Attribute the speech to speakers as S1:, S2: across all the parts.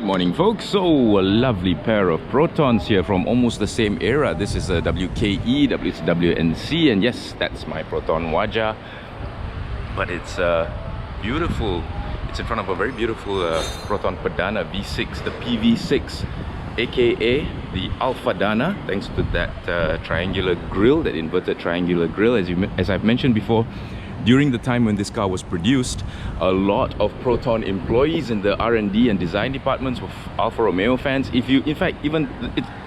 S1: morning, folks. So a lovely pair of Protons here from almost the same era. This is a WKE, WNC, and yes, that's my Proton Waja. But it's beautiful. It's in front of a very beautiful Proton Perdana V6, the PV6, aka the Alpha Dana, thanks to that triangular grille, that inverted triangular grille. As I've mentioned before, during the time when this car was produced, a lot of Proton employees in the R&D and design departments were Alfa Romeo fans. In fact, even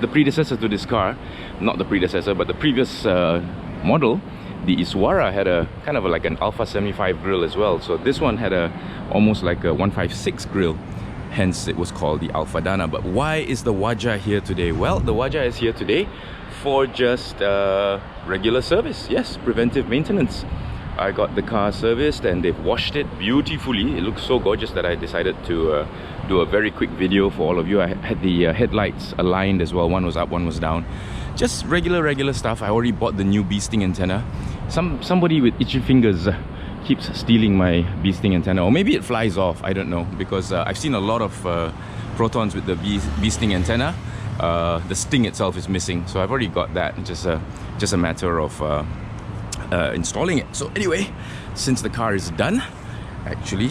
S1: the predecessor to this car, not the predecessor, but the previous model, the Iswara, had a kind of like an Alpha 75 grille as well. So this one had almost like a 156 grille. Hence, it was called the Alpha Dana. But why is the Waja here today? Well, the Waja is here today for just regular service. Yes, preventive maintenance. I got the car serviced and they've washed it beautifully. It looks so gorgeous that I decided to do a very quick video for all of you. I had the headlights aligned as well. One was up, one was down. Just regular stuff. I already bought the new bee sting antenna. Somebody with itchy fingers keeps stealing my bee sting antenna, or maybe it flies off, I don't know, because I've seen a lot of Protons with the bee sting antenna. The sting itself is missing, so I've already got that. Just a matter of installing it. So anyway, since the car is done, actually,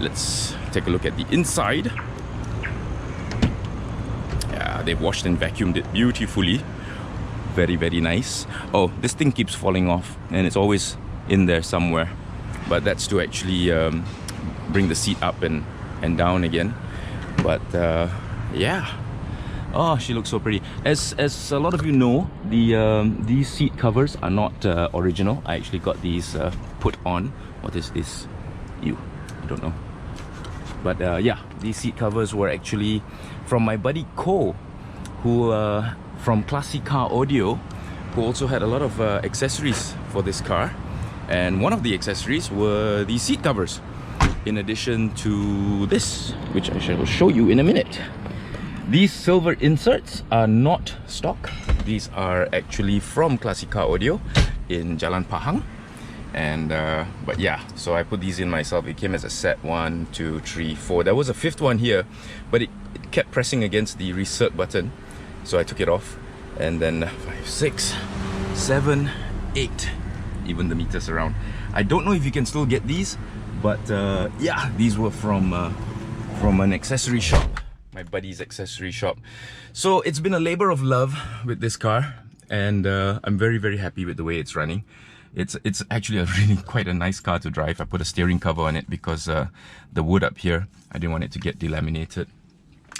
S1: let's take a look at the inside. Yeah, they've washed and vacuumed it beautifully. Very nice. Oh, this thing keeps falling off and it's always in there somewhere, but that's to actually bring the seat up and down again. But yeah. Oh, she looks so pretty. As a lot of you know, these seat covers are not original. I actually got these put on. What is this? I don't know. But yeah, these seat covers were actually from my buddy Ko, who from Classic Car Audio, who also had a lot of accessories for this car. And one of the accessories were these seat covers, in addition to this, which I shall show you in a minute. These silver inserts are not stock. These are actually from Classic Car Audio in Jalan Pahang. And but yeah, so I put these in myself. It came as a set 1, 2, 3, 4. There was a fifth one here, but it kept pressing against the reset button, so I took it off. And then 5, 6, 7, 8. Even the meters around. I don't know if you can still get these, but yeah, these were from an accessory shop. My buddy's accessory shop. So it's been a labor of love with this car, and I'm very happy with the way it's running. It's actually quite a nice car to drive. I put a steering cover on it because the wood up here, I didn't want it to get delaminated.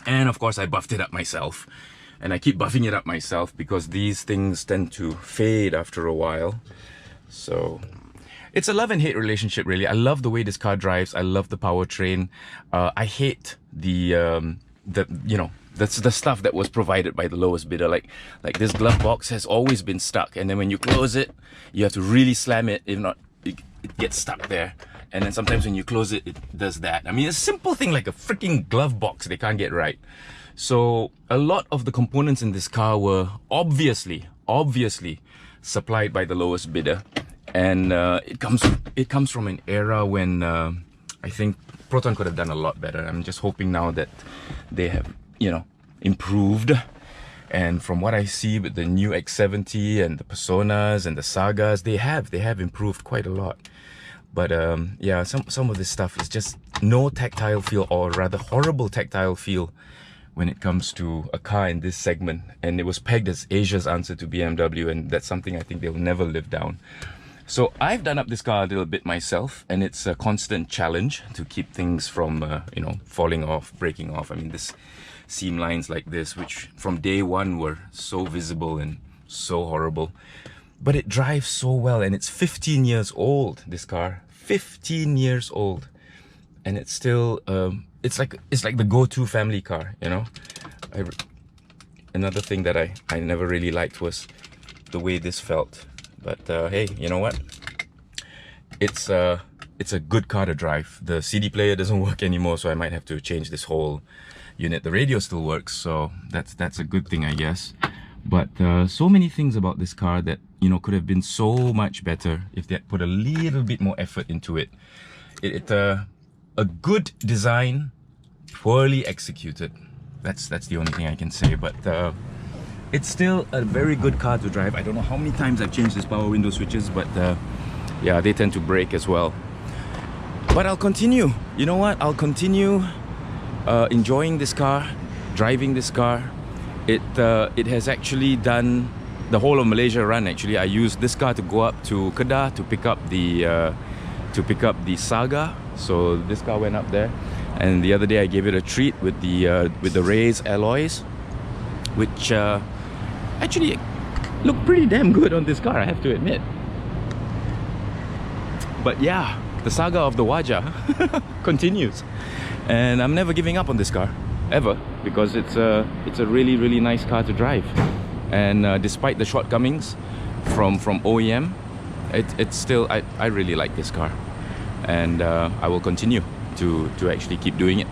S1: And of course I buffed it up myself, and I keep buffing it up myself because these things tend to fade after a while. So it's a love and hate relationship, really. I love the way this car drives. I love the powertrain. I hate the stuff that was provided by the lowest bidder. Like this glove box has always been stuck, and then when you close it, you have to really slam it. If not, it gets stuck there. And then sometimes when you close it, it does that. I mean, a simple thing like a freaking glove box, they can't get right. So a lot of the components in this car were obviously supplied by the lowest bidder, and it comes from an era when I think Proton could have done a lot better. I'm just hoping now that they have, improved. And from what I see with the new X70 and the Personas and the Sagas, they have improved quite a lot. But yeah, some of this stuff is just no tactile feel, or rather horrible tactile feel, when it comes to a car in this segment. And it was pegged as Asia's answer to BMW, and that's something I think they'll never live down. So I've done up this car a little bit myself, and it's a constant challenge to keep things from falling off, breaking off. I mean, this seam lines like this, which from day one were so visible and so horrible, but it drives so well. And it's 15 years old, this car, 15 years old, and it's still it's like the go-to family car, Another thing that I never really liked was the way this felt. But hey, you know what? It's a good car to drive. The CD player doesn't work anymore, so I might have to change this whole unit. The radio still works, so that's a good thing, I guess. But so many things about this car that could have been so much better if they had put a little bit more effort into it. A good design poorly executed. That's the only thing I can say, but it's still a very good car to drive. I don't know how many times I've changed these power window switches, but yeah, they tend to break as well. But I'll continue. You know what? I'll continue enjoying this car, driving this car. It has actually done the whole of Malaysia run. Actually, I used this car to go up to Kedah to pick up the Saga. So this car went up there, and the other day I gave it a treat with the raised alloys, which actually look pretty damn good on this car, I have to admit. But yeah, the saga of the Waja continues, and I'm never giving up on this car ever, because it's a really nice car to drive. And despite the shortcomings from OEM, it's still, I really like this car, and I will continue to actually keep doing it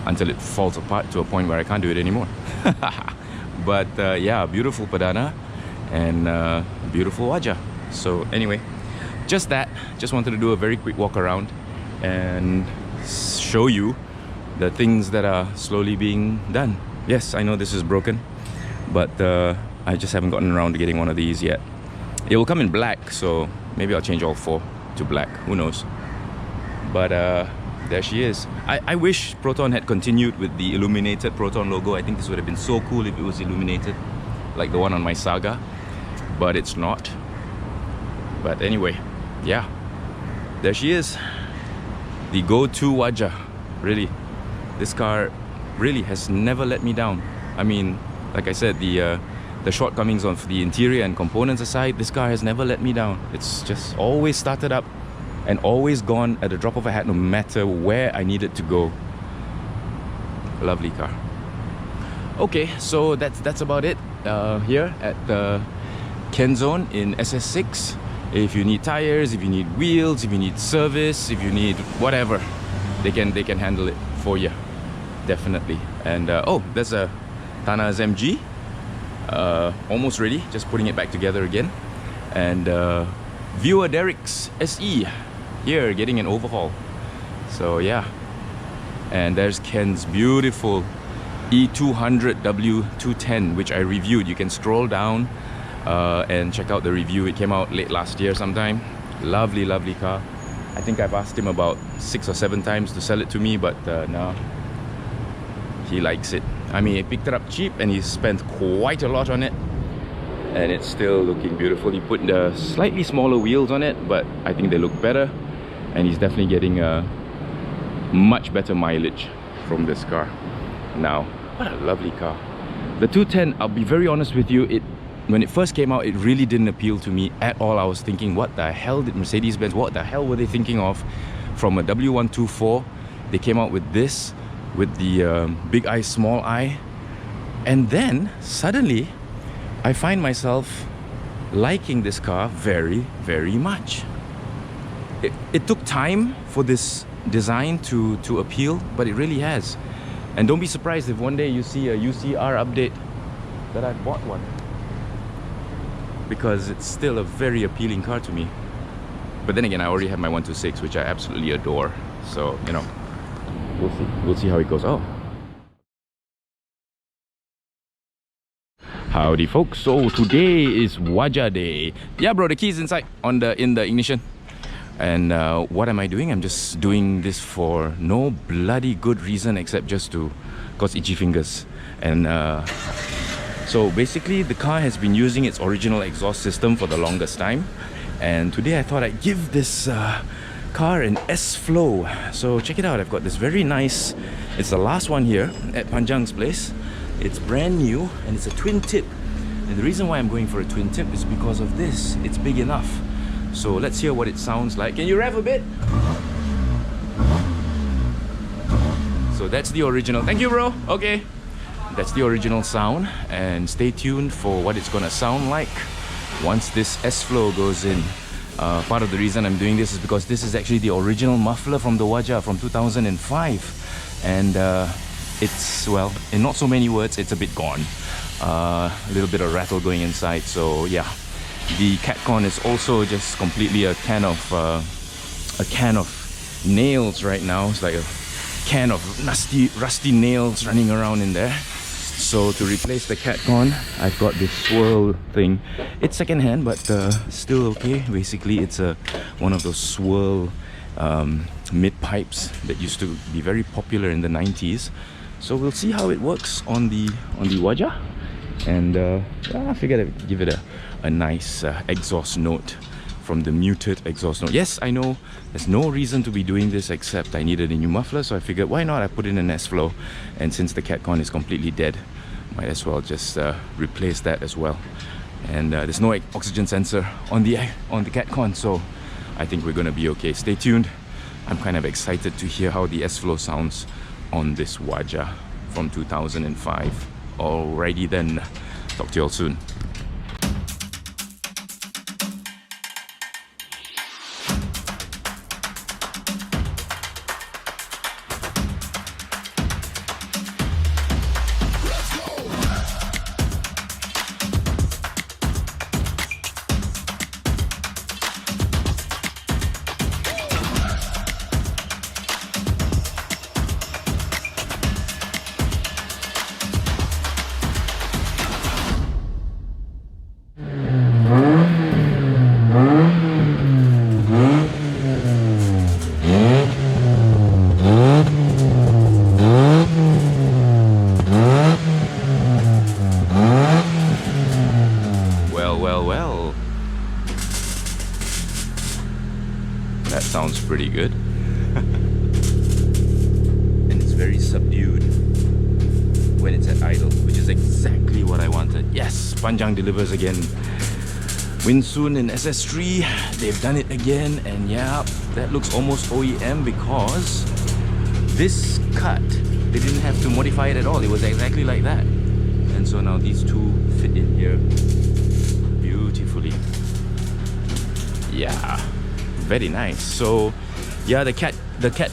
S1: until it falls apart to a point where I can't do it anymore. But yeah, beautiful Perdana and beautiful Waja. So anyway, just wanted to do a very quick walk around and show you the things that are slowly being done. Yes, I know this is broken, but I just haven't gotten around to getting one of these yet. It will come in black, so maybe I'll change all four to black, who knows. But there she is. I wish Proton had continued with the illuminated Proton logo. I think this would have been so cool if it was illuminated, like the one on my Saga, but it's not. But anyway, yeah, there she is, the go-to Waja. Really, this car really has never let me down. I mean, like I said, the shortcomings of the interior and components aside, this car has never let me down. It's just always started up and always gone at the drop of a hat, no matter where I needed to go. Lovely car. Okay, so that's about it here at the Kenzone in SS6. If you need tires, if you need wheels, if you need service, if you need whatever, they can handle it for you, definitely. And oh, there's a Tana's MG, almost ready, just putting it back together again. And Viewer Derek's SE here, getting an overhaul. So yeah, and there's Ken's beautiful E200 W210, which I reviewed. You can scroll down and check out the review. It came out late last year sometime. Lovely car. I think I've asked him about 6 or 7 times to sell it to me, but no, he likes it. I mean, he picked it up cheap and he spent quite a lot on it, and it's still looking beautiful. He put the slightly smaller wheels on it, but I think they look better, and he's definitely getting a much better mileage from this car now. What a lovely car. The 210, I'll be very honest with you, when it first came out, it really didn't appeal to me at all. I was thinking, what the hell did Mercedes-Benz, what the hell were they thinking of? From a W124, they came out with this, with the big eye, small eye. And then, suddenly, I find myself liking this car very much. It took time for this design to appeal, but it really has. And don't be surprised if one day you see a UCR update that I bought one, because it's still a very appealing car to me. But then again, I already have my 126, which I absolutely adore. So, you know, we'll see how it goes. Oh, howdy folks. So today is Waja day. Yeah bro, the key's inside in the ignition. And what am I doing? I'm just doing this for no bloody good reason except just to cause itchy fingers. And so basically the car has been using its original exhaust system for the longest time, and today I thought I'd give this car an S-Flow. So check it out, I've got this very nice, it's the last one here at Panjang's place. It's brand new and it's a twin tip, and the reason why I'm going for a twin tip is because of this. It's big enough. So let's hear what it sounds like. Can you rev a bit? So that's the original. Thank you bro. Okay, that's the original sound, and stay tuned for what it's gonna sound like once this S-Flow goes in. Part of the reason I'm doing this is because this is actually the original muffler from the Waja from 2005, and it's, well, in not so many words, it's a bit gone. A little bit of rattle going inside. So yeah, the catcon is also just completely a can of nails right now. It's like a can of rusty nails running around in there. So to replace the cat con, I've got this swirl thing. It's second hand, but still okay. Basically, it's one of those swirl mid pipes that used to be very popular in the 90s. So we'll see how it works on the Waja, and I figured I'd give it a nice exhaust note from the muted exhaust note. Yes, I know there's no reason to be doing this except I needed a new muffler, so I figured why not I put in an S-Flow, and since the cat con is completely dead, might as well just replace that as well. And there's no oxygen sensor on the cat con, so I think we're gonna be okay. Stay tuned. I'm kind of excited to hear how the S-Flow sounds on this Waja from 2005. Alrighty then, talk to you all soon. Well, that sounds pretty good. And it's very subdued when it's at idle, which is exactly what I wanted. Yes, Panjang delivers again. Winsoon in SS3, they've done it again, and yeah, that looks almost OEM because this cut, they didn't have to modify it at all. It was exactly like that. And so now these two fit in here beautifully. Yeah, very nice. So yeah, the cat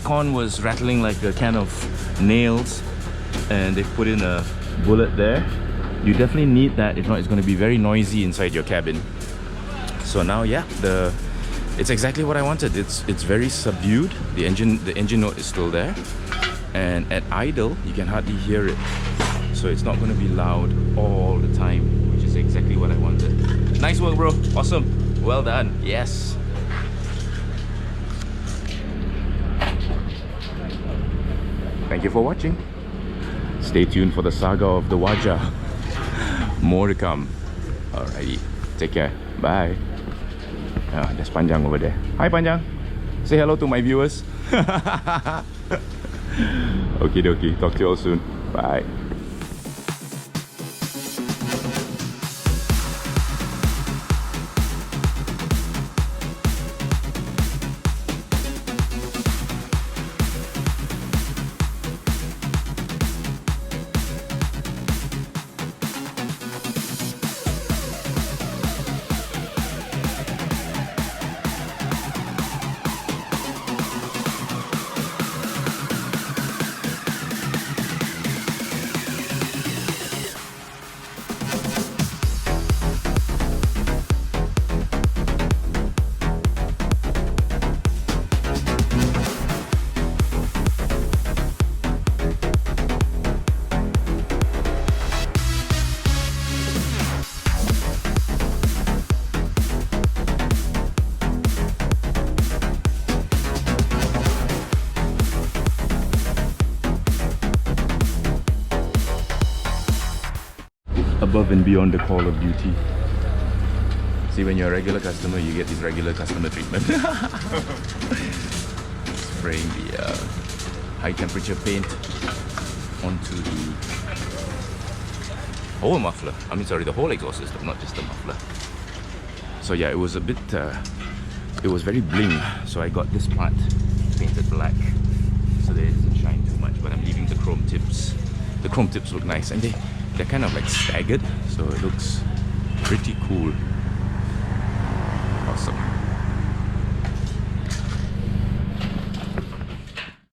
S1: con was rattling like a can of nails, and they put in a bullet there. You definitely need that, if not it's going to be very noisy inside your cabin. So now yeah, it's exactly what I wanted. It's very subdued. The engine note is still there, and at idle you can hardly hear it. So it's not going to be loud all the time, which is exactly what I wanted. Nice work, bro. Awesome. Well done. Yes. Thank you for watching. Stay tuned for the saga of the Waja. More to come. Alrighty. Take care. Bye. There's Panjang over there. Hi, Panjang. Say hello to my viewers. Okie dokie. Talk to you all soon. Bye. Above and beyond the call of duty. See, when you're a regular customer, you get this regular customer treatment. Spraying the high temperature paint onto the whole muffler. I mean, sorry, the whole exhaust system, not just the muffler. So yeah, it was a bit, it was very bling. So I got this part painted black so that it doesn't shine too much, but I'm leaving the chrome tips. The chrome tips look nice, and they're kind of like staggered, so it looks pretty cool.